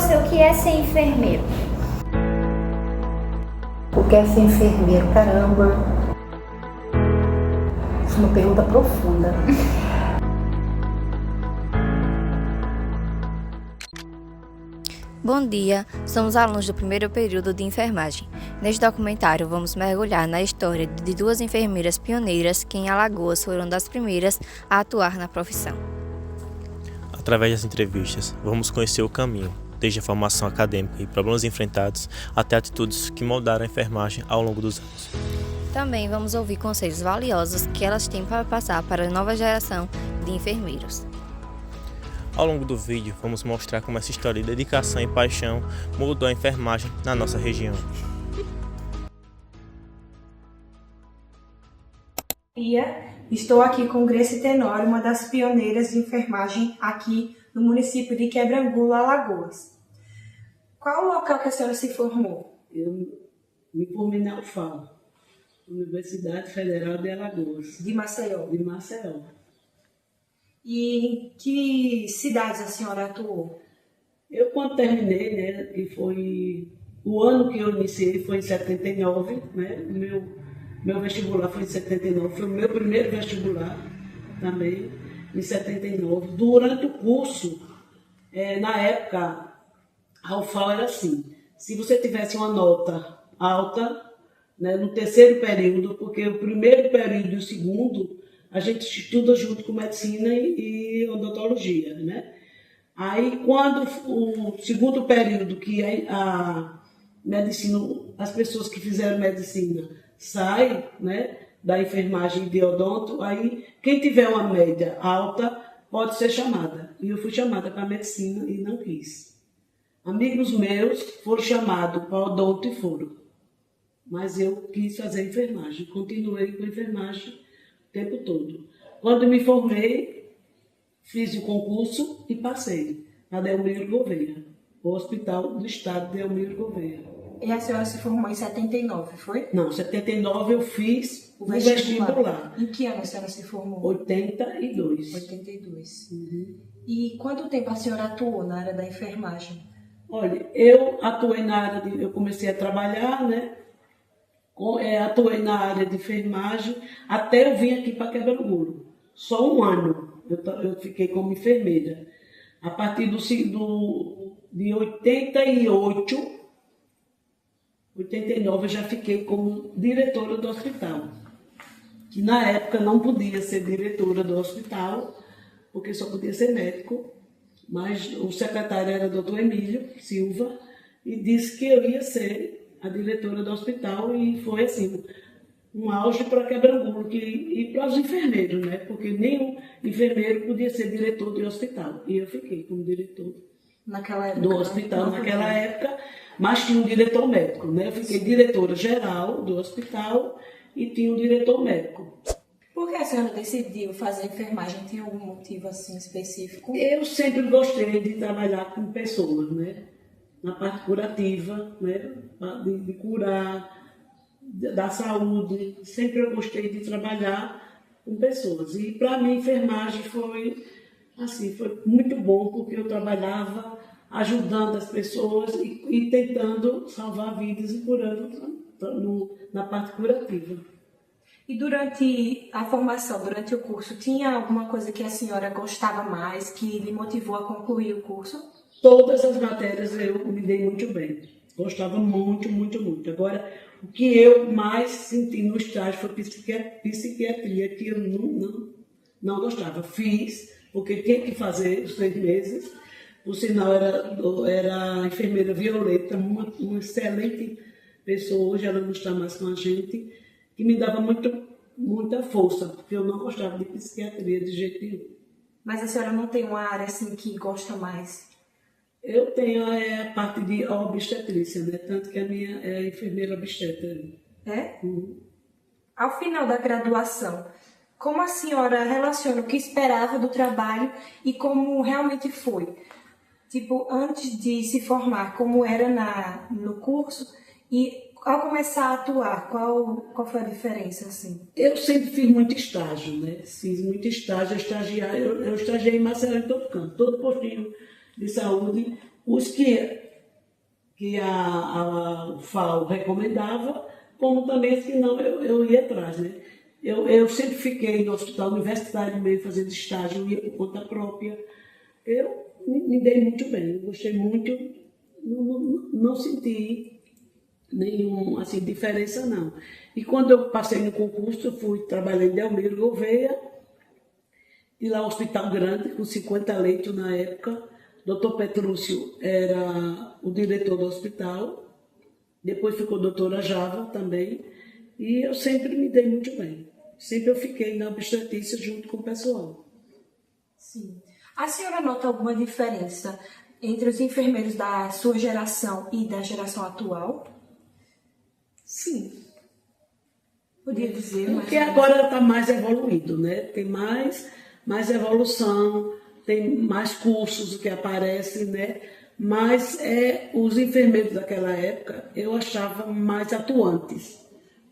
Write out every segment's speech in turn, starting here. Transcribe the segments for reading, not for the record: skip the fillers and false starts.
você, o que é ser enfermeiro? O que é ser enfermeiro? Caramba! Isso é uma pergunta profunda. Bom dia, somos alunos do primeiro período de enfermagem. Neste documentário, vamos mergulhar na história de duas enfermeiras pioneiras que em Alagoas foram das primeiras a atuar na profissão. Através das entrevistas, vamos conhecer o caminho, desde a formação acadêmica e problemas enfrentados até atitudes que moldaram a enfermagem ao longo dos anos. Também vamos ouvir conselhos valiosos que elas têm para passar para a nova geração de enfermeiros. Ao longo do vídeo, vamos mostrar como essa história de dedicação e paixão mudou a enfermagem na nossa região. Estou aqui com Grace Tenório, uma das pioneiras de enfermagem aqui no município de Quebrangulo, Alagoas. Qual o local que a senhora se formou? Eu me formei na UFAL, Universidade Federal de Alagoas. De Maceió. De Maceió. E em que cidades a senhora atuou? Eu, quando terminei, né, que foi o ano que eu iniciei, foi em 79, né, meu vestibular foi em 79, foi o meu primeiro vestibular também, em 79. Durante o curso, na época, a UFAL era assim, se você tivesse uma nota alta, né, no terceiro período, porque o primeiro período e o segundo, a gente estuda junto com medicina e odontologia, né? Aí, quando o segundo período, que a medicina, as pessoas que fizeram medicina saem, né, da enfermagem de odonto, aí quem tiver uma média alta pode ser chamada. E eu fui chamada para medicina e não quis. Amigos meus foram chamados para odonto e foram. Mas eu quis fazer enfermagem, continuei com enfermagem o tempo todo. Quando me formei, fiz o concurso e passei na Delmiro Gouveia, o Hospital do Estado de Delmiro Gouveia. E a senhora se formou em 79, foi? Não, em 79 eu fiz o vestibular. Em que ano a senhora se formou? 82. 82. E quanto tempo a senhora atuou na área da enfermagem? Olha, eu atuei na área eu comecei a trabalhar, né? Atuei na área de enfermagem até eu vim aqui para Quebrangulo. Só um ano eu fiquei como enfermeira. A partir de 88, 89 eu já fiquei como diretora do hospital. Que na época não podia ser diretora do hospital, porque só podia ser médico. Mas o secretário era o Dr. Emílio Silva e disse que eu ia ser a diretora do hospital, e foi assim, um auge para Quebrangulo e para os enfermeiros, né? Porque nenhum enfermeiro podia ser diretor do hospital. E eu fiquei como diretor do hospital naquela época, mas tinha um diretor médico, né? Eu fiquei diretora geral do hospital e tinha um diretor médico. Por que a senhora decidiu fazer enfermagem? Tem algum motivo assim específico? Eu sempre gostei de trabalhar com pessoas, né? Na parte curativa, né, de curar, da saúde. Sempre eu gostei de trabalhar com pessoas. E para mim, enfermagem foi muito bom, porque eu trabalhava ajudando as pessoas e tentando salvar vidas e curando na parte curativa. E durante a formação, durante o curso, tinha alguma coisa que a senhora gostava mais, que lhe motivou a concluir o curso? Todas as matérias eu me dei muito bem. Gostava muito, muito, muito. Agora, o que eu mais senti no estágio foi psiquiatria, que eu não gostava. Fiz, porque tinha que fazer os 6 meses. Por sinal, era a enfermeira Violeta, uma excelente pessoa, hoje ela não está mais com a gente, que me dava muita força, porque eu não gostava de psiquiatria de jeito nenhum. Mas a senhora não tem uma área assim que gosta mais? Eu tenho a parte de obstetrícia, né? Tanto que a minha é enfermeira obstetra. É? Ao final da graduação, como a senhora relaciona o que esperava do trabalho e como realmente foi? Tipo, antes de se formar, como era no curso, e ao começar a atuar, qual foi a diferença, assim? Eu sempre fiz muito estágio, né? Fiz muito estágio, eu estagiei em Maceió em todo canto, todo postinho de saúde, os que a FAO recomendava, como também os que não, eu ia atrás, né? Eu sempre fiquei no hospital universitário mesmo, fazendo estágio, eu ia por conta própria. Eu me dei muito bem, eu gostei muito, não senti nenhuma assim, diferença, não. E quando eu passei no concurso, eu fui trabalhar em Delmiro Gouveia, e lá um hospital grande, com 50 leitos na época. Dr. Petrúcio era o diretor do hospital, depois ficou a doutora Java também, e eu sempre me dei muito bem. Sempre eu fiquei na obstetrícia junto com o pessoal. Sim. A senhora nota alguma diferença entre os enfermeiros da sua geração e da geração atual? Sim. Podia dizer, mas... Porque agora está mais evoluído, né? Tem mais evolução, tem mais cursos que aparecem, né? Mas os enfermeiros daquela época eu achava mais atuantes,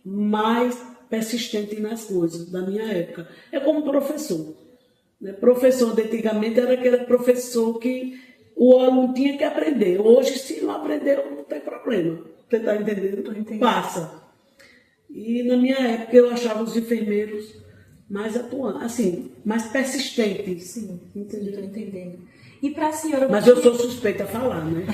mais persistentes nas coisas da minha época. É como professor. Né? Professor de antigamente era aquele professor que o aluno tinha que aprender. Hoje, se não aprendeu, não tem problema. Você está entendendo? Estou entendendo. Passa. E na minha época eu achava os enfermeiros mais atuantes, assim, mais persistentes. Sim, estou entendendo. E para a senhora... Mas eu sou suspeita a falar, né?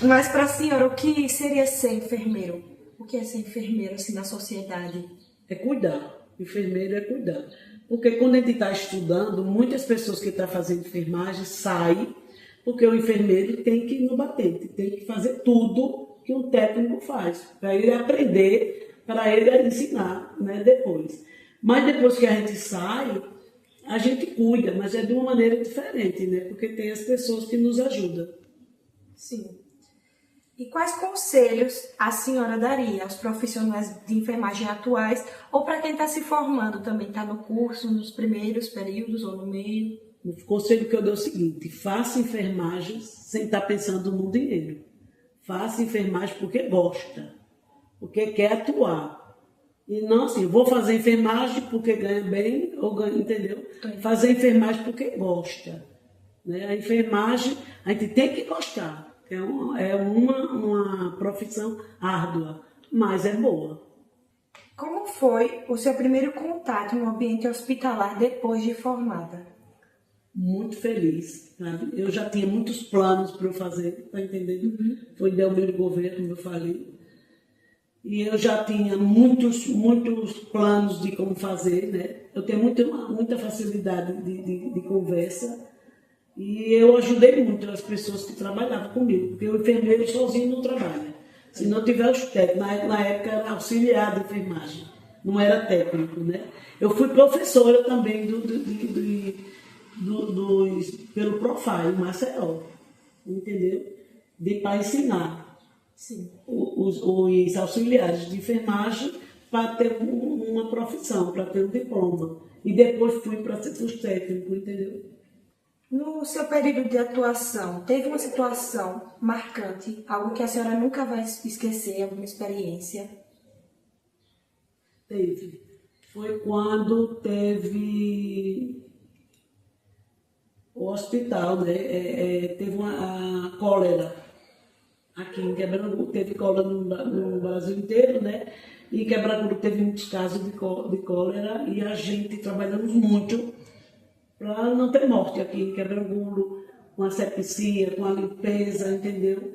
Mas para a senhora, o que seria ser enfermeiro? O que é ser enfermeiro assim, na sociedade? É cuidar. Enfermeiro é cuidar. Porque quando a gente está estudando, muitas pessoas que estão fazendo enfermagem saem, porque o enfermeiro tem que ir no batente, tem que fazer tudo que um técnico faz, para ele aprender, para ele ensinar, né, depois. Mas depois que a gente sai, a gente cuida, mas é de uma maneira diferente, né? Porque tem as pessoas que nos ajudam. Sim. E quais conselhos a senhora daria aos profissionais de enfermagem atuais ou para quem está se formando também, está no curso, nos primeiros períodos ou no meio? O conselho que eu dou é o seguinte: faça enfermagem sem estar pensando no dinheiro. Faça enfermagem porque gosta, porque quer atuar. E não assim, vou fazer enfermagem porque ganha bem, ou ganha, entendeu? Fazer enfermagem porque gosta. Né? A enfermagem, a gente tem que gostar. É uma profissão árdua, mas é boa. Como foi o seu primeiro contato no ambiente hospitalar depois de formada? Muito feliz, sabe? Eu já tinha muitos planos para eu fazer, tá entendendo? Foi em Delmiro Gouveia, como eu falei. E eu já tinha muitos planos de como fazer, né? Eu tenho muita facilidade de conversa. E eu ajudei muito as pessoas que trabalhavam comigo, porque o enfermeiro sozinho não trabalha. Se não tiver os técnicos, na época era auxiliar de enfermagem, não era técnico, né? Eu fui professora também pelo Profile, Maceió, entendeu? Para ensinar. Sim. Os auxiliares de enfermagem para ter uma profissão, para ter um diploma. E depois fui para ser os técnicos, entendeu? No seu período de atuação, teve uma situação marcante, algo que a senhora nunca vai esquecer, alguma experiência? Teve. Foi quando teve o hospital, né? Teve a cólera. Aqui em Quebrangulo teve cólera no Brasil inteiro, né? E em Quebrangulo teve muitos casos de cólera e a gente trabalhamos muito para não ter morte aqui em Quebrangulo, com a sepsia, com a limpeza, entendeu?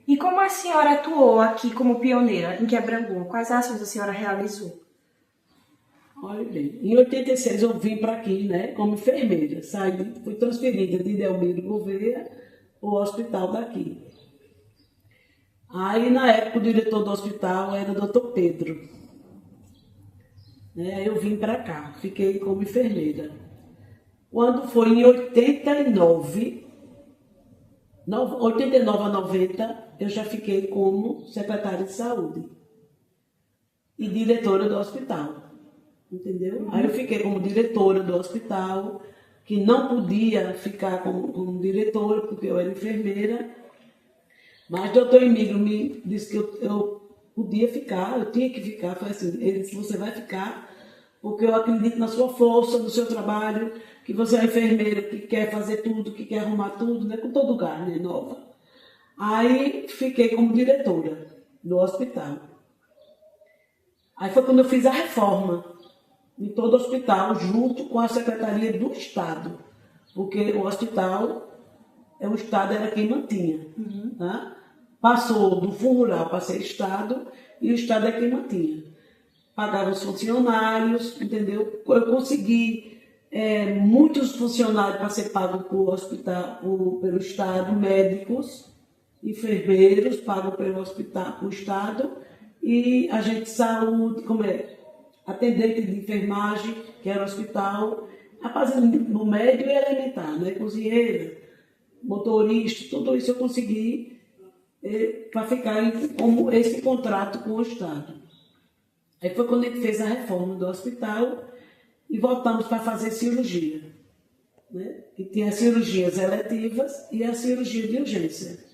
E como a senhora atuou aqui como pioneira em Quebrangulo? Quais ações a senhora realizou? Olha bem, em 86 eu vim para aqui, né, como enfermeira. Fui transferida de Delmiro Gouveia para o hospital daqui. Aí, na época, o diretor do hospital era o Dr. Pedro. Aí eu vim para cá, fiquei como enfermeira. Quando foi em 89 a 90, eu já fiquei como secretária de saúde e diretora do hospital, entendeu? Aí eu fiquei como diretora do hospital, que não podia ficar como diretora, porque eu era enfermeira, mas o doutor Emílio me disse que eu podia ficar, eu tinha que ficar, foi assim, ele disse, você vai ficar, porque eu acredito na sua força, no seu trabalho, que você é enfermeira, que quer fazer tudo, que quer arrumar tudo, né? Com todo lugar, né? Nova. Aí fiquei como diretora do hospital. Aí foi quando eu fiz a reforma em todo o hospital, junto com a Secretaria do Estado, porque o hospital, o Estado era quem mantinha. Tá? Passou do Fundo Rural para ser Estado, e o Estado é quem mantinha. Pagava os funcionários, entendeu? Eu consegui muitos funcionários para ser pagos pelo Estado, médicos, enfermeiros pagos pelo hospital, pelo Estado, e agente de saúde, atendente de enfermagem, que era o hospital, no médio e elementar, né? Cozinheira, motorista, tudo isso eu consegui para ficar como esse contrato com o Estado. Aí foi quando a gente fez a reforma do hospital e voltamos para fazer cirurgia, né? Que tinha as cirurgias eletivas e a cirurgia de urgência.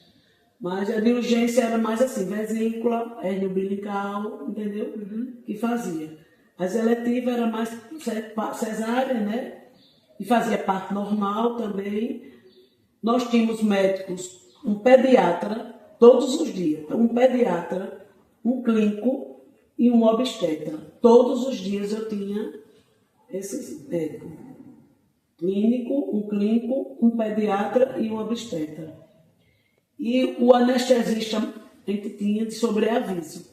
Mas a de urgência era mais assim, vesícula, hérnia umbilical, entendeu? Que fazia. As eletivas era mais cesárea, né? E fazia parto normal também. Nós tínhamos médicos, um pediatra, todos os dias, um pediatra, um clínico e um obstetra. Todos os dias eu tinha esses médicos. Um clínico, um pediatra e um obstetra. E o anestesista a gente tinha de sobreaviso,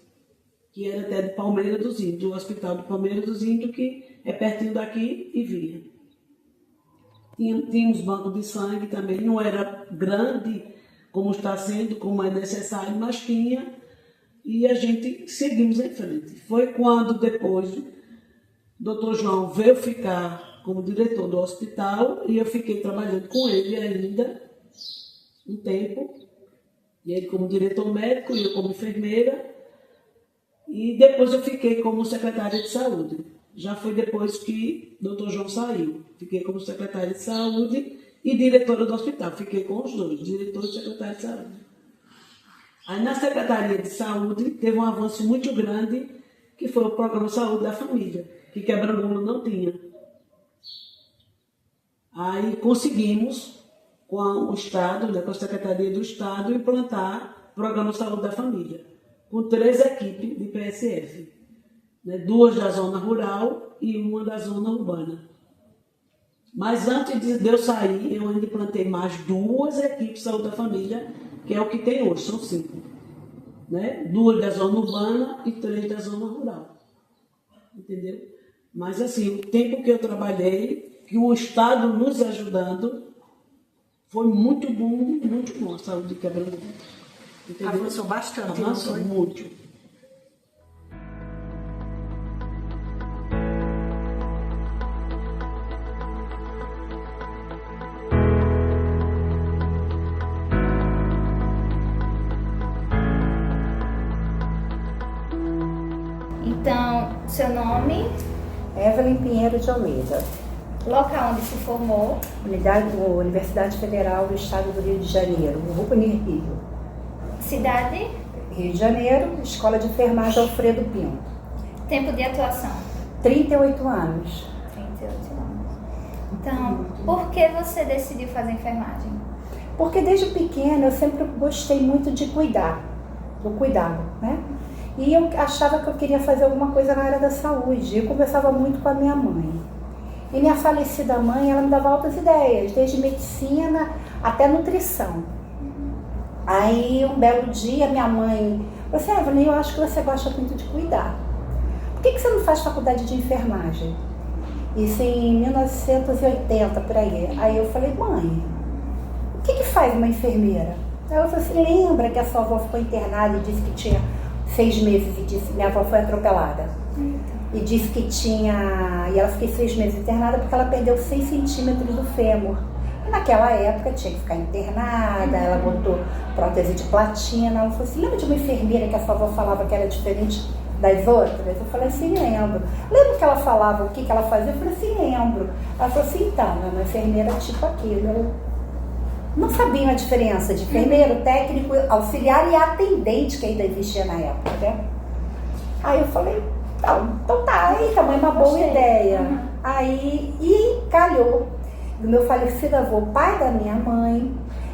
que era até de Palmeira dos Índios, do Hospital de Palmeira dos Índios, que é pertinho daqui e vinha. Tínhamos banco de sangue também, não era grande como está sendo, como é necessário, mas tinha, e a gente seguimos em frente. Foi quando depois o Dr. João veio ficar como diretor do hospital e eu fiquei trabalhando com ele ainda um tempo, e ele como diretor médico e eu como enfermeira, e depois eu fiquei como secretária de saúde. Já foi depois que o Dr. João saiu. Fiquei como secretária de saúde e diretora do hospital. Fiquei com os dois, diretor e secretária de saúde. Aí na Secretaria de Saúde teve um avanço muito grande, que foi o Programa Saúde da Família, que Quebrangulo não tinha. Aí conseguimos, com o Estado, né, com a Secretaria do Estado, implantar o Programa Saúde da Família, com 3 equipes de PSF, né, 2 da zona rural e 1 da zona urbana. Mas antes de eu sair, eu ainda implantei mais 2 equipes de saúde da família, que é o que tem hoje, são 5. Né? 2 da zona urbana e 3 da zona rural. Entendeu? Mas assim, o tempo que eu trabalhei, que o Estado nos ajudando, foi muito bom a saúde de Quebrangulo. Avançou bastante. Avançou muito. Então, seu nome, Evelyn Pinheiro de Almeida, local onde se formou, Universidade Federal do Estado do Rio de Janeiro, Rio. cidade, Rio de Janeiro, Escola de Enfermagem Alfredo Pinto. tempo de atuação, 38 anos. 38 anos. Então, por que você decidiu fazer enfermagem? Porque desde pequena eu sempre gostei muito de do cuidado, né? E eu achava que eu queria fazer alguma coisa na área da saúde. Eu conversava muito com a minha mãe. E minha falecida mãe, ela me dava altas ideias, desde medicina até nutrição. Aí, um belo dia, minha mãe falou assim: Evelyn, eu acho que você gosta muito de cuidar. Por que você não faz faculdade de enfermagem? Isso em 1980, por aí. Aí eu falei: mãe, o que faz uma enfermeira? Aí ela falou assim: lembra que a sua avó ficou internada e disse que tinha 6 meses e disse, minha avó foi atropelada. E disse que tinha, e ela ficou 6 meses internada porque ela perdeu 6 centímetros do fêmur. E naquela época tinha que ficar internada, ela botou prótese de platina. Ela falou assim: lembra de uma enfermeira que a sua avó falava que era diferente das outras? Eu falei assim: lembro. Lembra que ela falava o que ela fazia? Eu falei assim: lembro. Ela falou assim: então, é uma enfermeira tipo aquilo. Eu não sabia a diferença de enfermeiro, técnico, auxiliar e atendente que ainda existia na época, né? Aí eu falei: Então tá, eita, mãe, uma boa Gostei. ideia. Uhum. Aí, e calhou do meu falecido avô, pai da minha mãe.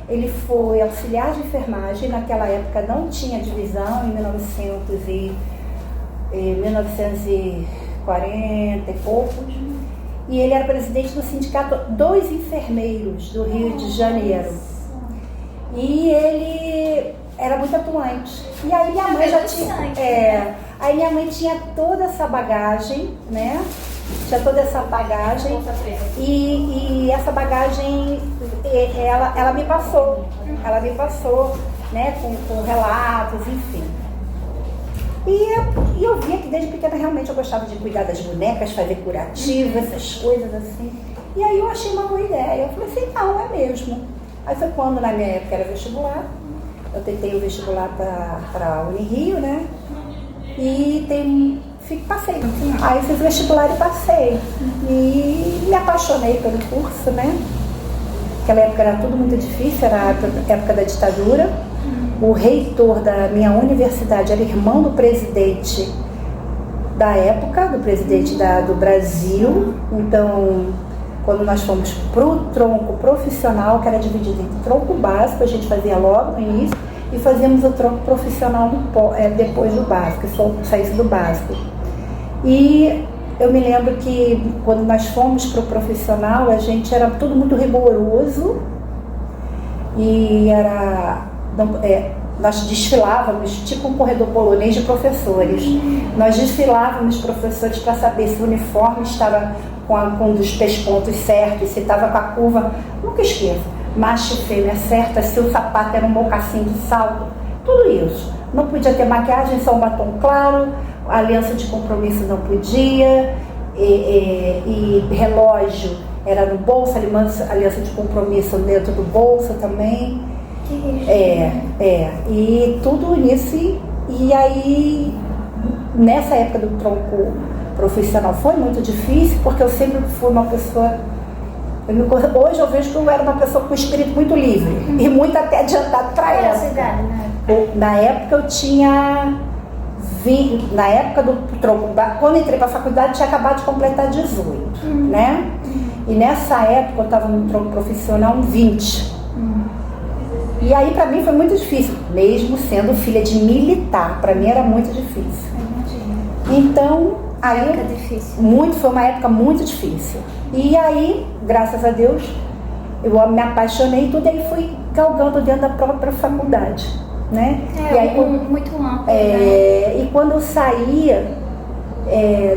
Ele foi auxiliar de enfermagem, naquela época não tinha divisão, em 1940 e poucos. E ele era presidente do sindicato dos enfermeiros do Rio de Janeiro. E ele era muito atuante. E aí minha mãe já tinha... aí minha mãe tinha toda essa bagagem, né? Tinha toda essa bagagem. E essa bagagem, ela me passou. Ela me passou, né? Com relatos, enfim. E eu via que desde pequena realmente eu gostava de cuidar das bonecas, fazer curativo, essas coisas assim. E aí eu achei uma boa ideia. Eu falei assim, não, é mesmo. Aí foi quando na minha época era vestibular. Eu tentei o vestibular para a Unirio, né? E passei. Aí fiz o vestibular e passei. E me apaixonei pelo curso, né? Naquela época era tudo muito difícil, era a época da ditadura. O reitor da minha universidade era irmão do presidente da época, do presidente do Brasil. Então, quando nós fomos para o tronco profissional, que era dividido em tronco básico, a gente fazia logo no início, e fazíamos o tronco profissional depois do básico, saísse do básico. E eu me lembro que quando nós fomos para o profissional, a gente era tudo muito rigoroso e nós desfilávamos tipo um corredor polonês de professores. Nós desfilávamos professores para saber se o uniforme estava com um dos pespontos certos, se estava com a curva, nunca esqueço, macho e fêmea certa, se o sapato era um mocassim de salto, tudo isso. Não podia ter maquiagem, só um batom claro, aliança de compromisso não podia, e relógio era no bolso, aliança de compromisso dentro do bolso também. E tudo nisso, e aí nessa época do tronco profissional foi muito difícil, porque eu sempre fui uma pessoa, hoje eu vejo que eu era uma pessoa com espírito muito livre, e muito até adiantado para ela. Qual era a idade, né? Na época eu tinha na época do tronco, quando eu entrei para a faculdade, eu tinha acabado de completar 18, né? E nessa época eu estava no tronco profissional 20. E aí para mim foi muito difícil, mesmo sendo filha de militar, para mim era muito difícil. Então, aí foi uma época muito difícil. E aí, graças a Deus, eu me apaixonei e tudo, aí fui galgando dentro da própria faculdade, né? E aí, muito amplo. E quando eu saía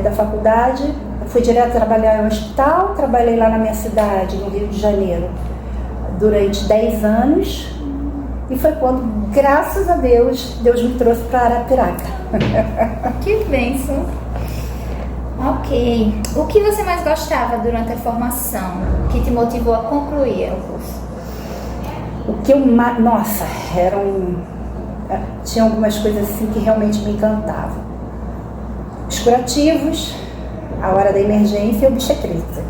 da faculdade, fui direto trabalhar no hospital, trabalhei lá na minha cidade, no Rio de Janeiro, durante 10 anos. E foi quando, graças a Deus, Deus me trouxe para Arapiraca. Que bênção. Ok. O que você mais gostava durante a formação? Que te motivou a concluir o curso? O que eu mais... Nossa, tinha algumas coisas assim que realmente me encantavam. Os curativos, a hora da emergência e obstetrícia.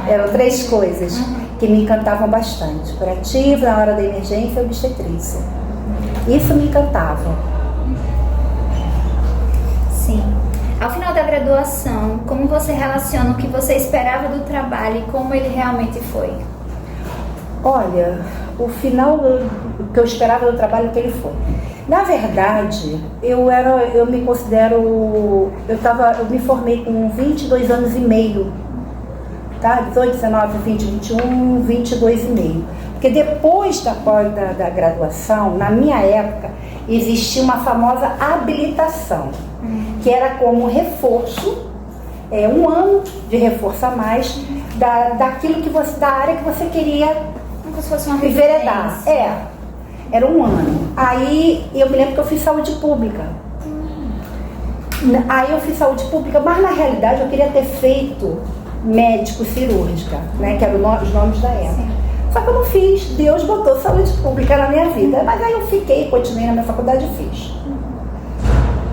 Eram 3 coisas que me encantavam bastante. Curativo, na hora da emergência e obstetrícia. Isso me encantava. Sim. Ao final da graduação, como você relaciona o que você esperava do trabalho e como ele realmente foi? Olha, o final do que eu esperava do trabalho que ele foi. Na verdade, eu me considero... Eu me formei com 22 anos e meio. Tá? 18, 19, 20, 21, 22 e meio. Porque depois da graduação, na minha época, existia uma famosa habilitação, que era como reforço, 1 ano de reforço a mais, daquilo da área que você queria enveredar. Era 1 ano. Aí eu me lembro que eu fiz saúde pública. Aí eu fiz saúde pública, mas na realidade eu queria ter feito médico cirúrgica, né, que eram os nomes da época. Só que eu não fiz, Deus botou saúde pública na minha vida. Mas aí eu continuei na minha faculdade e fiz.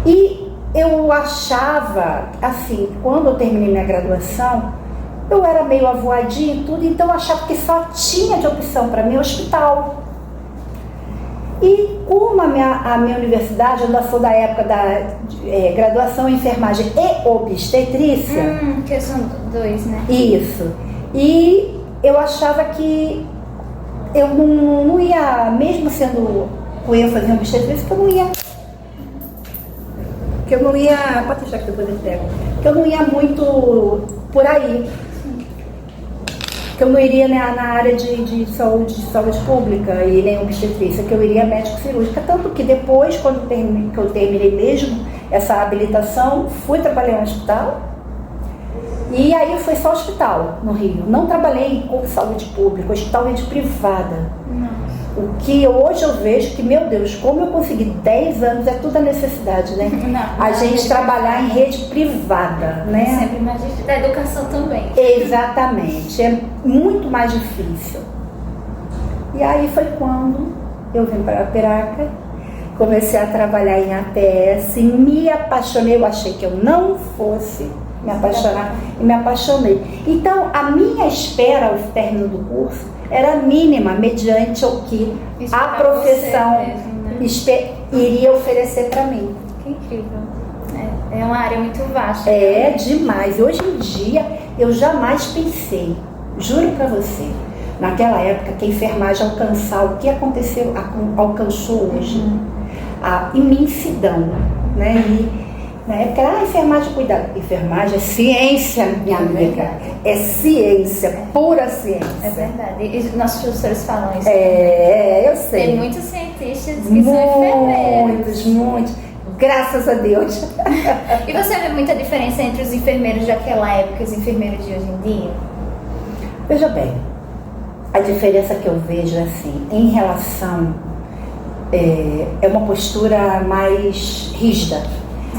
E eu achava, assim, quando eu terminei minha graduação, eu era meio avoadinha e tudo, então eu achava que só tinha de opção para mim hospital. E como a minha universidade, eu ainda sou da época da graduação em enfermagem e obstetrícia. Que são dois, né? Isso. E eu achava que eu não ia, mesmo sendo com ênfase em obstetrícia, que eu não ia, pode deixar que depois eu pego, que eu não ia muito por aí. Que eu não iria na área de saúde pública e nem obstetrícia, que eu iria médico cirúrgica. Tanto que depois, que eu terminei mesmo essa habilitação, fui trabalhar no hospital. E aí foi só hospital no Rio. Não trabalhei com saúde pública, hospital rede privada. O que hoje eu vejo que, meu Deus, como eu consegui 10 anos, é tudo a necessidade, né? A gente trabalhar em rede privada, né? Sempre mais difícil. Da educação também. Exatamente, é muito mais difícil. E aí foi quando eu vim para Arapiraca, comecei a trabalhar em APS, me apaixonei, eu achei que eu não fosse me apaixonar e me apaixonei. Então, a minha espera ao término do curso era mínima, mediante o que a profissão iria oferecer para mim. Que incrível. É uma área muito vasta. É demais. Hoje em dia, eu jamais pensei, juro para você, naquela época que a enfermagem alcançar o que alcançou hoje, a imensidão, né? E na época, enfermagem, cuidado. Enfermagem é ciência, minha amiga. É ciência, pura ciência. É verdade. E nossos professores falam isso. Eu sei. Tem muitos cientistas que são enfermeiros. Muitos. Graças a Deus. E você vê muita diferença entre os enfermeiros daquela época e os enfermeiros de hoje em dia? Veja bem, a diferença que eu vejo é assim, em relação, é uma postura mais rígida.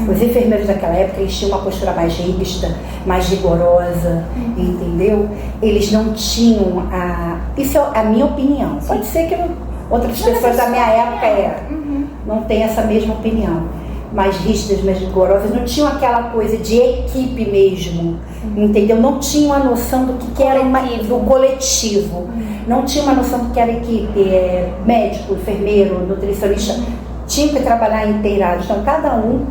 Os enfermeiros daquela época, eles tinham uma postura mais rígida, mais rigorosa, entendeu? Eles não tinham isso é a minha opinião. Pode ser que outras pessoas da minha época não tenham essa mesma opinião. Mais rígidas, mais rigorosas, não tinham aquela coisa de equipe mesmo, entendeu? Não tinham a noção do que era do coletivo. Não tinha uma noção do que era equipe, médico, enfermeiro, nutricionista. Tinha que trabalhar inteirado. Então, cada um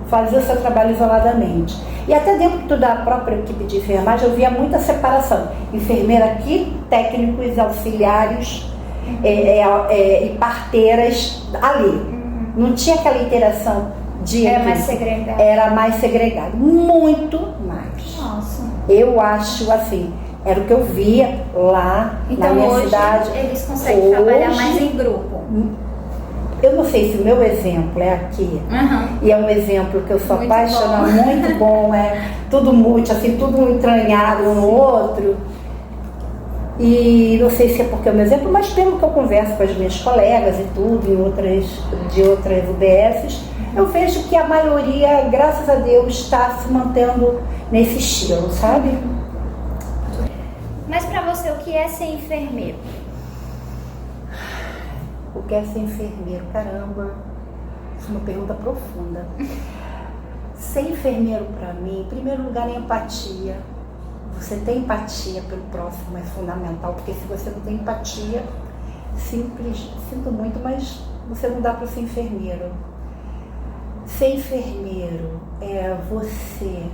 fazia o seu trabalho isoladamente. E até dentro da própria equipe de enfermagem eu via muita separação. Enfermeira aqui, técnicos, auxiliares e parteiras ali. Não tinha aquela interação de Era equipe. mais segregado. Era mais segregado. Muito mais. Nossa. Eu acho assim, era o que eu via lá na minha hoje, cidade. Eles conseguem trabalhar mais em grupo. Eu não sei se o meu exemplo é aqui, e é um exemplo que eu sou Muito apaixonada, bom. muito bom, tudo muito, assim, tudo entranhado um no outro. E não sei se é porque é o meu exemplo, mas pelo que eu converso com as minhas colegas e tudo, de outras UBSs, eu vejo que a maioria, graças a Deus, está se mantendo nesse estilo, sabe? Mas pra você, o que é ser enfermeiro? O que é ser enfermeiro? Caramba, isso é uma pergunta profunda. Ser enfermeiro para mim, em primeiro lugar, é empatia. Você ter empatia pelo próximo é fundamental, porque se você não tem empatia, sinto muito, mas você não dá para ser enfermeiro. Ser enfermeiro é você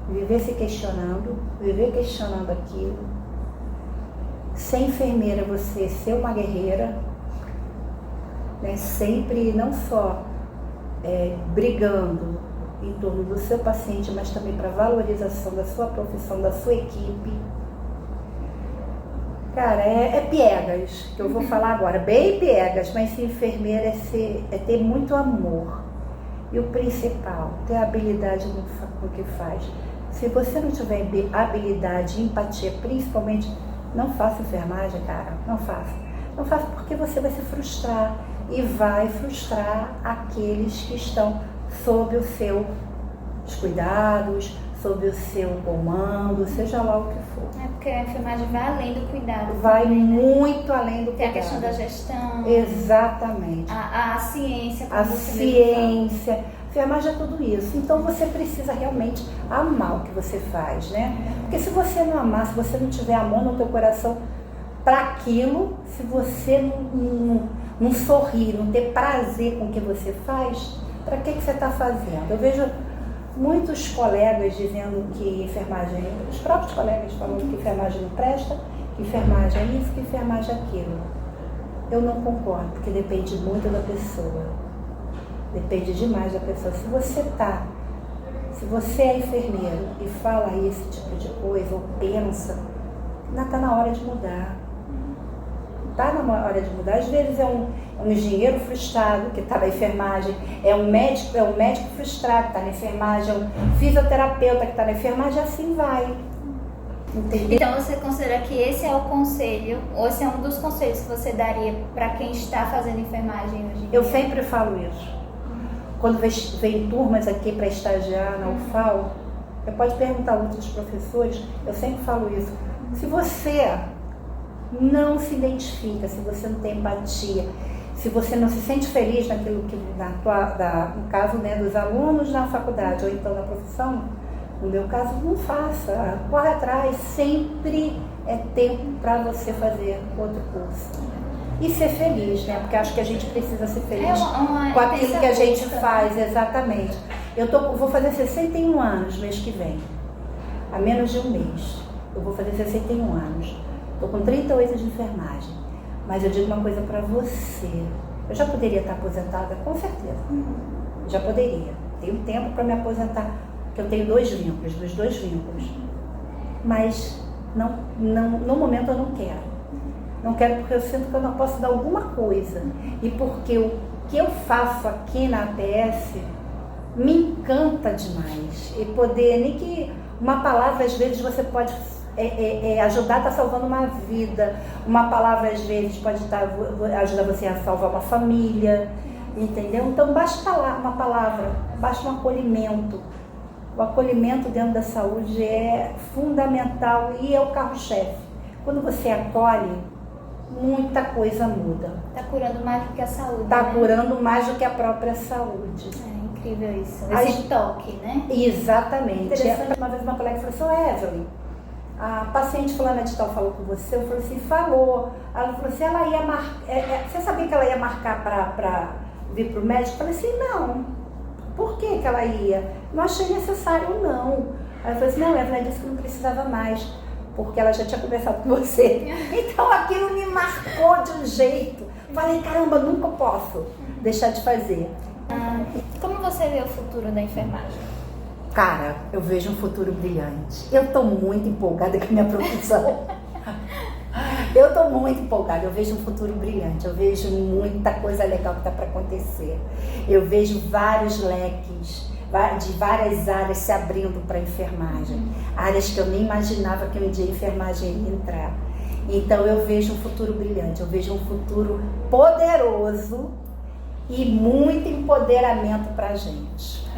viver se questionando, viver questionando aquilo. Ser enfermeira é você ser uma guerreira, né? Sempre não só brigando em torno do seu paciente, mas também para valorização da sua profissão, da sua equipe. Cara, é piegas, que eu vou falar agora, bem piegas, mas ser enfermeira é ter muito amor. E o principal, ter habilidade no que faz. Se você não tiver habilidade e empatia, principalmente, não faça enfermagem, cara, não faça. Não faça porque você vai se frustrar e vai frustrar aqueles que estão sob os seus cuidados, sob o seu comando, seja lá o que for. É porque a enfermagem vai além do cuidado. Vai também, né? muito além do Tem a cuidado. questão da gestão. Exatamente. A ciência. Como A você mesmo fala. ciência, enfermagem é tudo isso. Então você precisa realmente amar o que você faz, né? Porque se você não amar, se você não tiver amor no teu coração para aquilo, se você não sorrir, não ter prazer com o que você faz, para que você está fazendo? Eu vejo muitos colegas dizendo que enfermagem, os próprios colegas falando que enfermagem não presta, que enfermagem é isso, que enfermagem é aquilo. Eu não concordo, porque depende muito da pessoa. Depende demais da pessoa. Se você é enfermeiro e fala esse tipo de coisa, ou pensa, ainda está na hora de mudar. Está na hora de mudar. Às vezes é um engenheiro frustrado que está na enfermagem, é um médico frustrado que está na enfermagem, é um fisioterapeuta que está na enfermagem, assim vai. Entendeu? Então você considera que esse é o conselho, ou esse é um dos conselhos que você daria para quem está fazendo enfermagem hoje em dia? Eu sempre falo isso. Quando vem turmas aqui para estagiar na UFAL, você pode perguntar a outros professores, eu sempre falo isso. Se você não se identifica, se você não tem empatia, se você não se sente feliz naquilo que, no caso, né, dos alunos na faculdade ou então na profissão, no meu caso, não faça, corre atrás, sempre é tempo para você fazer outro curso. E ser feliz, né? Porque acho que a gente precisa ser feliz com aquilo que a gente faz, exatamente. Eu vou fazer 61 anos mês que vem, há menos de um mês. Eu vou fazer 61 anos. Estou com 38 de enfermagem. Mas eu digo uma coisa para você. Eu já poderia estar aposentada, com certeza. Já poderia. Tenho tempo para me aposentar, porque eu tenho dos dois vínculos. Mas no momento eu não quero. Não quero porque eu sinto que eu não posso dar alguma coisa. E porque o que eu faço aqui na APS me encanta demais. E poder, nem que uma palavra às vezes você pode ajudar, está salvando uma vida. Uma palavra às vezes pode ajudar você a salvar uma família. Entendeu? Então basta uma palavra, basta um acolhimento. O acolhimento dentro da saúde é fundamental e é o carro-chefe. Quando você acolhe, muita coisa muda. Está curando mais do que a saúde. Está né? curando mais do que a própria saúde. É incrível isso. Esse toque, né? Exatamente. Uma vez uma colega falou assim, Evelyn, a paciente fulana de tal falou com você? Eu falei assim, falou. Ela falou assim, ela ia marcar. Você sabia que ela ia marcar para vir para o médico? Eu falei assim, não. Por que ela ia? Não achei necessário, não. Ela falou assim, não, Evelyn disse que não precisava mais, porque ela já tinha conversado com você. Então aquilo me marcou de um jeito. Falei, caramba, nunca posso deixar de fazer. Como você vê o futuro da enfermagem? Cara, eu vejo um futuro brilhante. Eu estou muito empolgada com a minha profissão. Eu estou muito empolgada, eu vejo um futuro brilhante, eu vejo muita coisa legal que está para acontecer. Eu vejo vários leques de várias áreas se abrindo para a enfermagem. Áreas que eu nem imaginava que um dia a enfermagem ia entrar. Então eu vejo um futuro brilhante, eu vejo um futuro poderoso e muito empoderamento para a gente.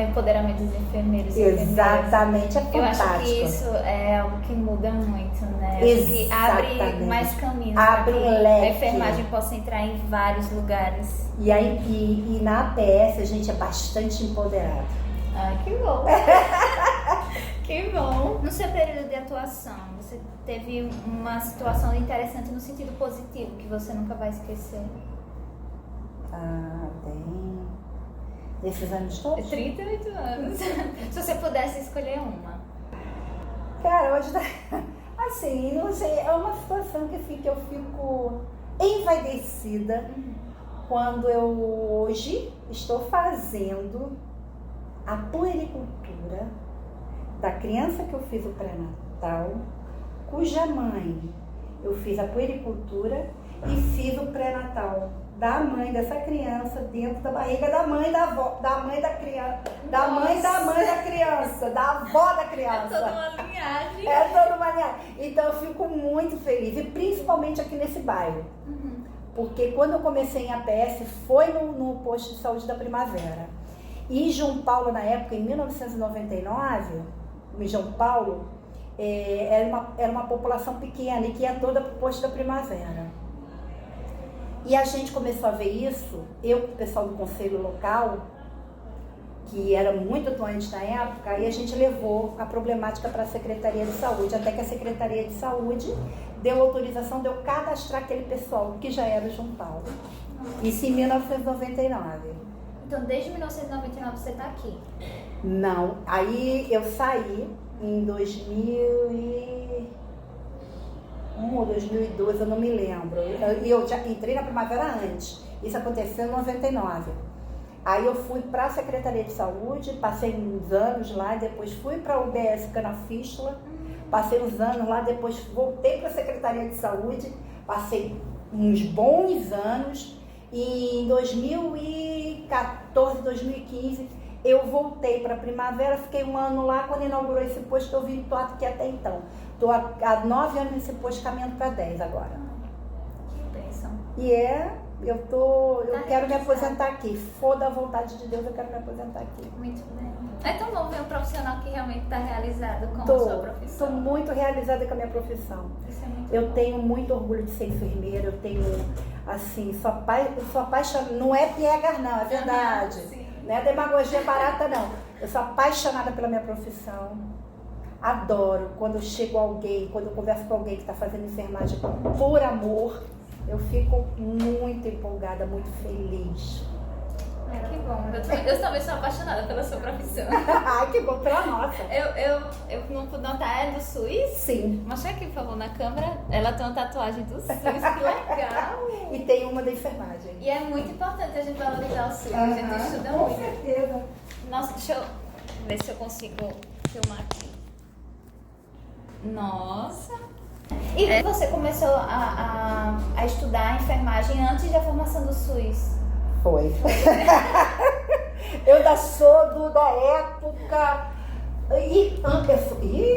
Empoderamento dos enfermeiros e Exatamente, é fantástico. Eu acho que isso é algo que muda muito, né? Que abre mais caminhos para que a enfermagem possa entrar em vários lugares. E na APS a gente é bastante empoderado. Ah, que bom! Que bom! No seu período de atuação, você teve uma situação interessante no sentido positivo que você nunca vai esquecer? Tem. Desses anos todos? 38 anos. Se você pudesse escolher uma. Cara, hoje, assim, não sei, é uma situação que eu fico envaidecida quando eu hoje estou fazendo a puericultura da criança que eu fiz o pré-natal, cuja mãe eu fiz a puericultura e fiz o pré-natal da mãe dessa criança dentro da barriga da mãe da avó, da mãe da criança, da mãe da criança, da avó da criança. É toda uma linhagem. É toda uma linhagem. Então eu fico muito feliz, e principalmente aqui nesse bairro. Porque quando eu comecei em APS foi no posto de saúde da Primavera. E João Paulo, na época, em 1999, em João Paulo, era uma população pequena e que ia toda para o posto da Primavera. E a gente começou a ver isso, eu com o pessoal do conselho local, que era muito doente na época, aí a gente levou a problemática para a Secretaria de Saúde, até que a Secretaria de Saúde deu autorização de eu cadastrar aquele pessoal que já era juntal. Isso em 1999. Então, desde 1999 você está aqui? Não, aí eu saí em 2001 ou 2002, eu não me lembro. Eu já entrei na Primavera antes, isso aconteceu em 99. Aí eu fui para a Secretaria de Saúde, passei uns anos lá, depois fui para o UBS Canafístula, passei uns anos lá, depois voltei para a Secretaria de Saúde, passei uns bons anos e em 2014, 2015 eu voltei para a Primavera, fiquei um ano lá, quando inaugurou esse posto eu vim, estou aqui até então. Estou há 9 anos nesse posto, caminhando para 10 agora. Que bênção. E eu quero me aposentar aqui. For da vontade de Deus, eu quero me aposentar aqui. Muito bem. É tão bom ver um profissional que realmente está realizado com a sua profissão. Estou muito realizada com a minha profissão. Isso é muito Eu bom. tenho muito orgulho de ser enfermeira, eu tenho, assim, sou apaixonada, não é piegas não, é verdade. Sim. Não é demagogia barata não. Eu sou apaixonada pela minha profissão. Adoro quando eu chego alguém, quando eu converso com alguém que está fazendo enfermagem por amor, eu fico muito empolgada, muito feliz. Ai, que bom. Eu também sou apaixonada pela sua profissão. Ai, que bom, pela nossa. Eu não pude notar, é do SUS? Sim. Mostra aqui, por favor, na câmera. Ela tem uma tatuagem do SUS, que legal. E tem uma da enfermagem. E é muito importante a gente valorizar o SUS, a gente estuda Com muito. certeza. Nossa, deixa eu ver se eu consigo filmar aqui. Nossa. E você começou a estudar enfermagem antes da formação do SUS? Foi. Eu ainda sou da época. Ih,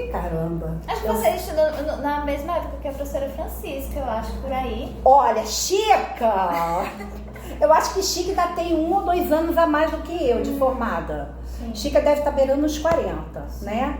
caramba. Acho que você estudou na mesma época que a professora Francisca, eu acho, por aí. Olha, Chica! Eu acho que Chica ainda tem 1 ou 2 anos a mais do que eu de formada. Sim. Chica deve estar beirando os 40, né?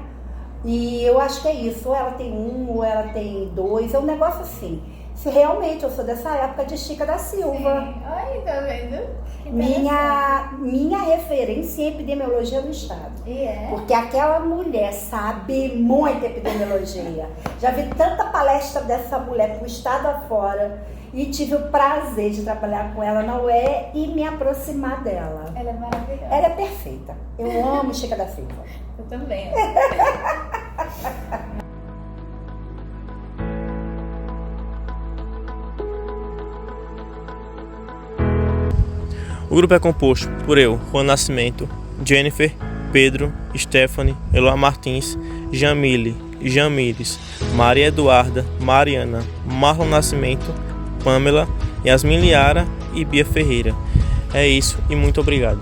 E eu acho que é isso. Ou ela tem 1, ou ela tem 2. É um negócio assim. Se realmente eu sou dessa época de Chica da Silva. Sim. Ai, tá vendo? Que interessante. Minha referência em epidemiologia do estado. E é? Porque aquela mulher sabe muito epidemiologia. Já vi tanta palestra dessa mulher pro estado afora e tive o prazer de trabalhar com ela na UE e me aproximar dela. Ela é maravilhosa. Ela é perfeita. Eu amo Chica da Silva. Eu também. O grupo é composto por eu, Juan Nascimento, Jennifer, Pedro, Stephanie, Eloá Martins, Jamile, Jamires, Maria Eduarda, Mariana, Marlon Nascimento, Pamela, Yasmin Liara e Bia Ferreira. É isso e muito obrigado.